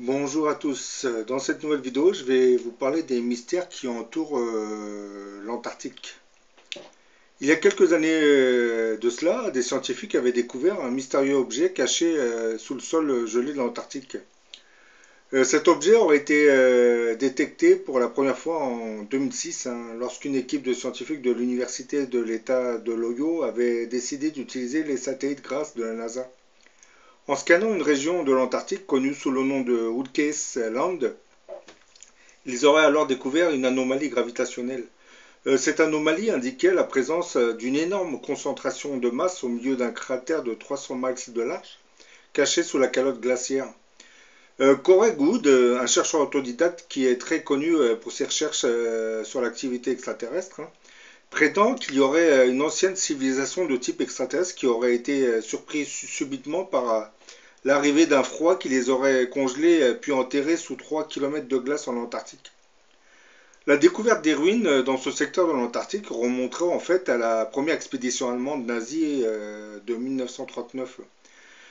Bonjour à tous. Dans cette nouvelle vidéo, je vais vous parler des mystères qui entourent l'Antarctique. Il y a quelques années de cela, des scientifiques avaient découvert un mystérieux objet caché sous le sol gelé de l'Antarctique. Cet objet aurait été détecté pour la première fois en 2006, lorsqu'une équipe de scientifiques de l'université de l'État de l'Ohio avait décidé d'utiliser les satellites Grace de la NASA. En scannant une région de l'Antarctique connue sous le nom de Woodcase Land, ils auraient alors découvert une anomalie gravitationnelle. Cette anomalie indiquait la présence d'une énorme concentration de masse au milieu d'un cratère de 300 miles de large, caché sous la calotte glaciaire. Corey Goode, un chercheur autodidacte qui est très connu pour ses recherches sur l'activité extraterrestre, prétend qu'il y aurait une ancienne civilisation de type extraterrestre qui aurait été surprise subitement par l'arrivée d'un froid qui les aurait congelés puis enterrés sous 3 km de glace en Antarctique. La découverte des ruines dans ce secteur de l'Antarctique remonterait en fait à la première expédition allemande nazie de 1939.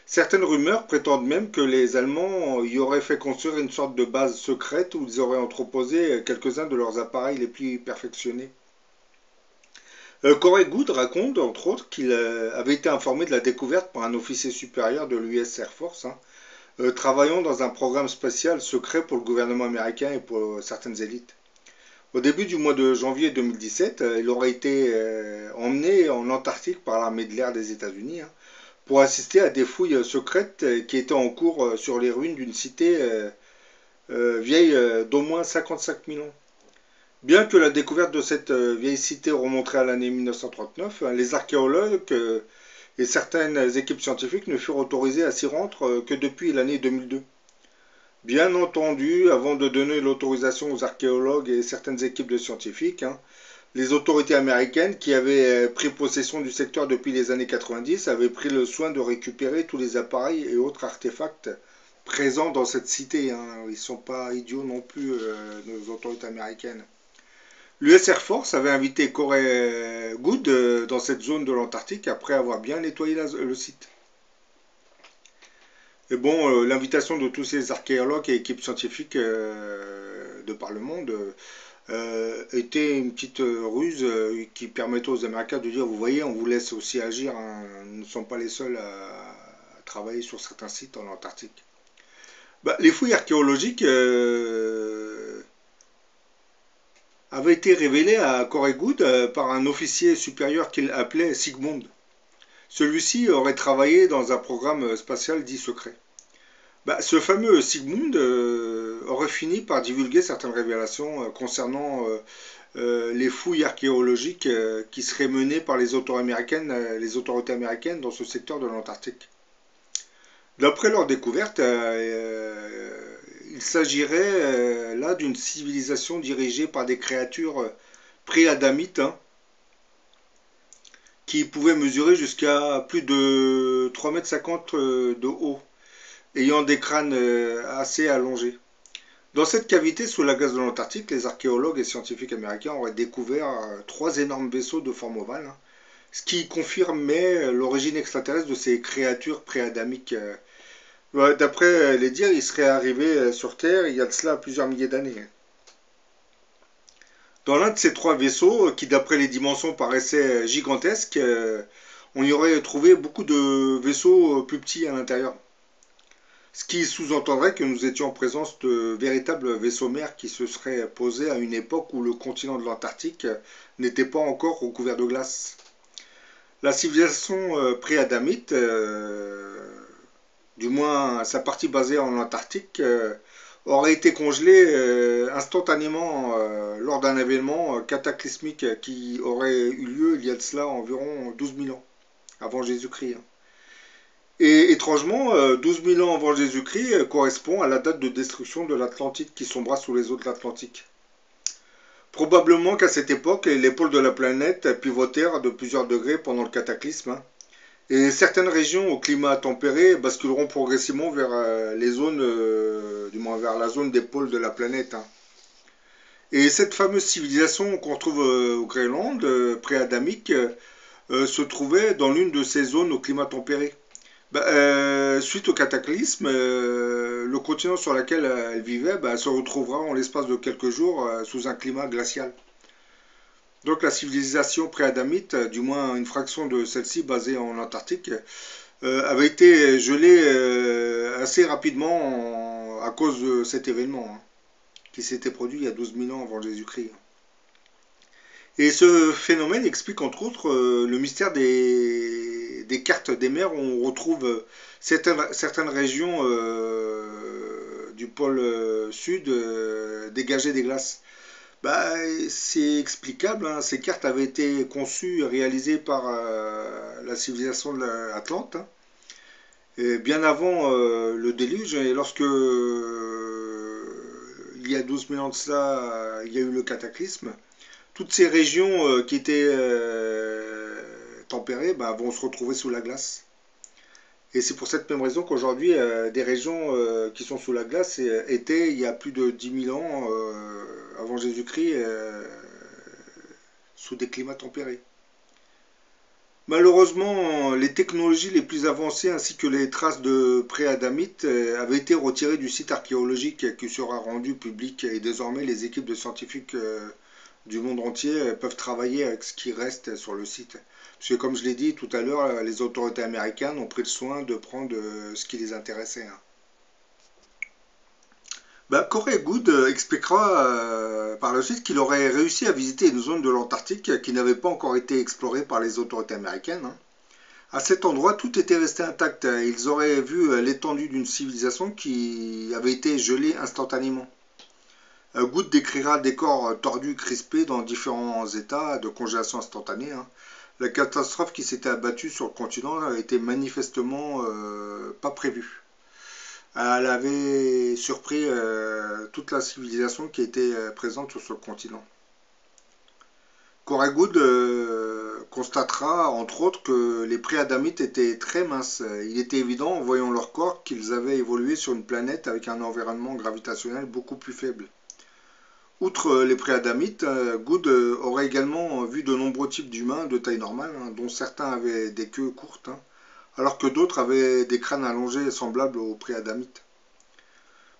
Certaines rumeurs prétendent même que les Allemands y auraient fait construire une sorte de base secrète où ils auraient entreposé quelques-uns de leurs appareils les plus perfectionnés. Corey Goode raconte, entre autres, qu'il avait été informé de la découverte par un officier supérieur de l'US Air Force, travaillant dans un programme spatial secret pour le gouvernement américain et pour certaines élites. Au début du mois de janvier 2017, il aurait été emmené en Antarctique par l'armée de l'air des États-Unis pour assister à des fouilles secrètes qui étaient en cours sur les ruines d'une cité vieille d'au moins 55 000 ans. Bien que la découverte de cette vieille cité remonterait à l'année 1939, les archéologues et certaines équipes scientifiques ne furent autorisés à s'y rendre que depuis l'année 2002. Bien entendu, avant de donner l'autorisation aux archéologues et certaines équipes de scientifiques, les autorités américaines qui avaient pris possession du secteur depuis les années 90 avaient pris le soin de récupérer tous les appareils et autres artefacts présents dans cette cité. Ils ne sont pas idiots non plus, nos autorités américaines. L'US Air Force avait invité Corey Goode dans cette zone de l'Antarctique après avoir bien nettoyé le site. Et bon, l'invitation de tous ces archéologues et équipes scientifiques de par le monde était une petite ruse qui permettait aux Américains de dire, vous voyez, on vous laisse aussi agir, nous ne sommes pas les seuls à travailler sur certains sites en Antarctique. Les fouilles archéologiques avaient été révélées à Corey Goode par un officier supérieur qu'il appelait Sigmund. Celui-ci aurait travaillé dans un programme spatial dit secret. Ce fameux Sigmund aurait fini par divulguer certaines révélations concernant les fouilles archéologiques qui seraient menées par les autorités américaines dans ce secteur de l'Antarctique. D'après leur découverte, il s'agirait là d'une civilisation dirigée par des créatures pré-adamites qui pouvaient mesurer jusqu'à plus de 3,50 m de haut, ayant des crânes assez allongés. Dans cette cavité sous la glace de l'Antarctique, les archéologues et scientifiques américains auraient découvert trois énormes vaisseaux de forme ovale, ce qui confirmait l'origine extraterrestre de ces créatures préadamiques. D'après les dires, ils seraient arrivés sur Terre il y a de cela plusieurs milliers d'années. Dans l'un de ces trois vaisseaux, qui d'après les dimensions paraissaient gigantesques, on y aurait trouvé beaucoup de vaisseaux plus petits à l'intérieur. Ce qui sous-entendrait que nous étions en présence de véritables vaisseaux mers qui se seraient posés à une époque où le continent de l'Antarctique n'était pas encore recouvert de glace. La civilisation pré-adamite, du moins sa partie basée en Antarctique, aurait été gelée instantanément lors d'un événement cataclysmique qui aurait eu lieu il y a de cela environ 12 000 ans, avant Jésus-Christ. Et étrangement, 12 000 ans avant Jésus-Christ correspond à la date de destruction de l'Atlantide qui sombra sous les eaux de l'Atlantique. Probablement qu'à cette époque, les pôles de la planète pivotèrent de plusieurs degrés pendant le cataclysme, et certaines régions au climat tempéré basculeront progressivement vers les zones, du moins vers la zone des pôles de la planète. Et cette fameuse civilisation qu'on trouve au Groenland, pré-adamique, se trouvait dans l'une de ces zones au climat tempéré. Suite au cataclysme, le continent sur lequel elle vivait se retrouvera en l'espace de quelques jours sous un climat glacial. Donc la civilisation pré-adamite, du moins une fraction de celle-ci basée en Antarctique, avait été gelée assez rapidement à cause de cet événement qui s'était produit il y a 12 000 ans avant Jésus-Christ. Et ce phénomène explique entre autres le mystère des cartes des mers où on retrouve certaines régions du pôle sud dégagées des glaces. C'est explicable, hein. Ces cartes avaient été conçues et réalisées par la civilisation de l'Atlante, hein, et bien avant le déluge, et lorsque il y a 12 000 ans de cela, il y a eu le cataclysme, toutes ces régions qui étaient tempérées vont se retrouver sous la glace. Et c'est pour cette même raison qu'aujourd'hui, des régions qui sont sous la glace étaient, il y a plus de 10 000 ans, avant Jésus-Christ, sous des climats tempérés. Malheureusement, les technologies les plus avancées ainsi que les traces de pré-adamites avaient été retirées du site archéologique qui sera rendu public et désormais les équipes de scientifiques du monde entier peuvent travailler avec ce qui reste sur le site. Parce que comme je l'ai dit tout à l'heure, les autorités américaines ont pris le soin de prendre ce qui les intéressait. Corey Goode expliquera par la suite qu'il aurait réussi à visiter une zone de l'Antarctique qui n'avait pas encore été explorée par les autorités américaines. À cet endroit, tout était resté intact. Ils auraient vu l'étendue d'une civilisation qui avait été gelée instantanément. Goode décrira des corps tordus, crispés dans différents états de congélation instantanée. La catastrophe qui s'était abattue sur le continent était manifestement pas prévue. Elle avait surpris toute la civilisation qui était présente sur ce continent. Corey Goode constatera entre autres que les pré-adamites étaient très minces. Il était évident en voyant leur corps qu'ils avaient évolué sur une planète avec un environnement gravitationnel beaucoup plus faible. Outre les pré-adamites, Goode aurait également vu de nombreux types d'humains de taille normale, dont certains avaient des queues courtes, alors que d'autres avaient des crânes allongés semblables aux pré-adamites.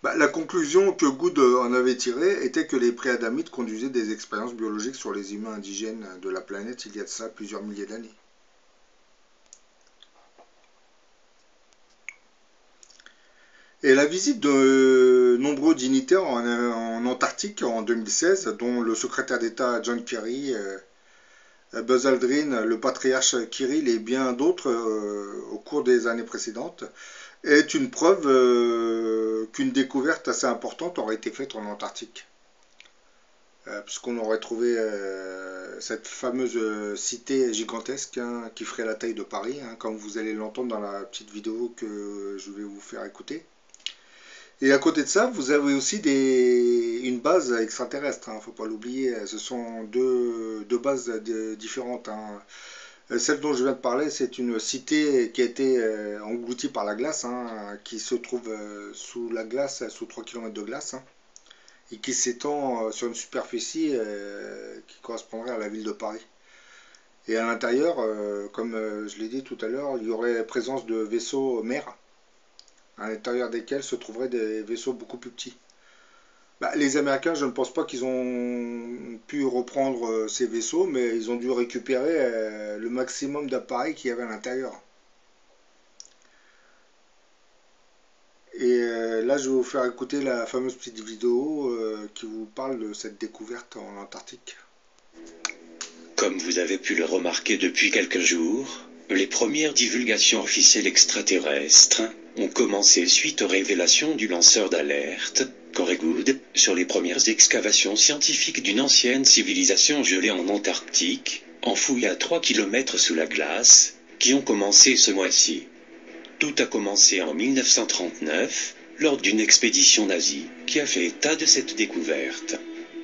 La conclusion que Goode en avait tirée était que les pré-adamites conduisaient des expériences biologiques sur les humains indigènes de la planète il y a de ça plusieurs milliers d'années. Et la visite de nombreux dignitaires en Antarctique en 2016, dont le secrétaire d'État John Kerry, Buzz Aldrin, le patriarche Kirill et bien d'autres au cours des années précédentes, est une preuve qu'une découverte assez importante aurait été faite en Antarctique. Puisqu'on aurait trouvé cette fameuse cité gigantesque qui ferait la taille de Paris, comme vous allez l'entendre dans la petite vidéo que je vais vous faire écouter. Et à côté de ça, vous avez aussi une base extraterrestre, il ne faut pas l'oublier. Ce sont deux bases différentes. Celle dont je viens de parler, c'est une cité qui a été engloutie par la glace, qui se trouve sous la glace, sous 3 km de glace, et qui s'étend sur une superficie qui correspondrait à la ville de Paris. Et à l'intérieur, comme je l'ai dit tout à l'heure, il y aurait présence de vaisseaux mers, à l'intérieur desquels se trouveraient des vaisseaux beaucoup plus petits. Les Américains, je ne pense pas qu'ils ont pu reprendre ces vaisseaux, mais ils ont dû récupérer le maximum d'appareils qu'il y avait à l'intérieur. Et là, je vais vous faire écouter la fameuse petite vidéo qui vous parle de cette découverte en Antarctique. Comme vous avez pu le remarquer depuis quelques jours, les premières divulgations officielles extraterrestres ont commencé suite aux révélations du lanceur d'alerte, Corey Goode, sur les premières excavations scientifiques d'une ancienne civilisation gelée en Antarctique, enfouie à 3 km sous la glace, qui ont commencé ce mois-ci. Tout a commencé en 1939, lors d'une expédition nazie, qui a fait état de cette découverte.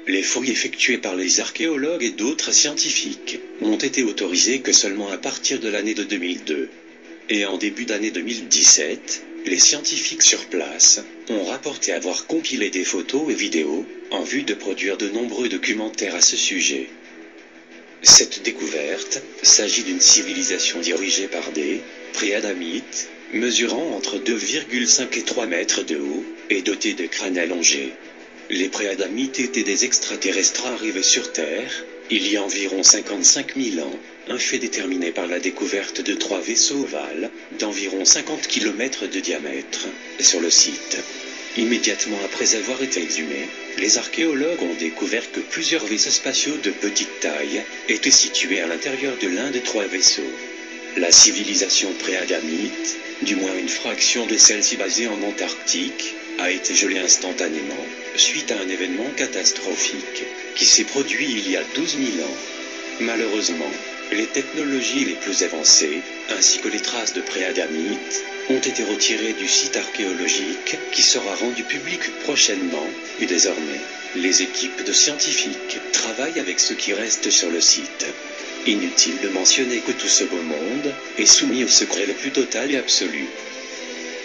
Les fouilles effectuées par les archéologues et d'autres scientifiques n'ont été autorisées que seulement à partir de l'année de 2002. Et en début d'année 2017, les scientifiques sur place ont rapporté avoir compilé des photos et vidéos en vue de produire de nombreux documentaires à ce sujet. Cette découverte s'agit d'une civilisation dirigée par des pré-adamites mesurant entre 2,5 et 3 mètres de haut, et dotés de crânes allongés. Les préadamites étaient des extraterrestres arrivés sur Terre, il y a environ 55 000 ans, un fait déterminé par la découverte de 3 vaisseaux ovales, d'environ 50 km de diamètre, sur le site. Immédiatement après avoir été exhumés, les archéologues ont découvert que plusieurs vaisseaux spatiaux de petite taille étaient situés à l'intérieur de l'un des 3 vaisseaux. La civilisation préadamite, du moins une fraction de celle-ci basée en Antarctique, a été gelée instantanément, suite à un événement catastrophique, qui s'est produit il y a 12 000 ans. Malheureusement, les technologies les plus avancées, ainsi que les traces de préadamites, ont été retirées du site archéologique, qui sera rendu public prochainement, et désormais, les équipes de scientifiques travaillent avec ce qui reste sur le site. Inutile de mentionner que tout ce beau monde est soumis au secret le plus total et absolu.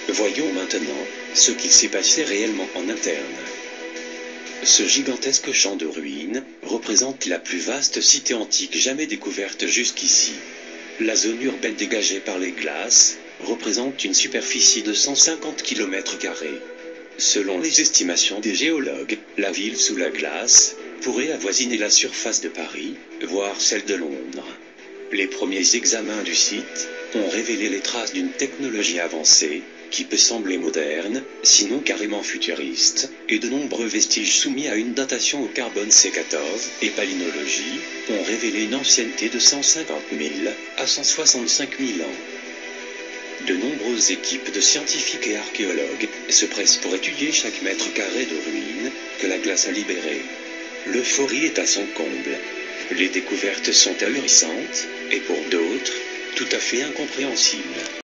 Voyons maintenant ce qu'il s'est passé réellement en interne. Ce gigantesque champ de ruines représente la plus vaste cité antique jamais découverte jusqu'ici. La zone urbaine dégagée par les glaces représente une superficie de 150 km². Selon les estimations des géologues, la ville sous la glace pourrait avoisiner la surface de Paris, voire celle de Londres. Les premiers examens du site ont révélé les traces d'une technologie avancée, qui peut sembler moderne, sinon carrément futuriste, et de nombreux vestiges soumis à une datation au carbone C14 et palynologie ont révélé une ancienneté de 150 000 à 165 000 ans. De nombreuses équipes de scientifiques et archéologues se pressent pour étudier chaque mètre carré de ruines que la glace a libéré. L'euphorie est à son comble. Les découvertes sont ahurissantes, et pour d'autres, tout à fait incompréhensibles.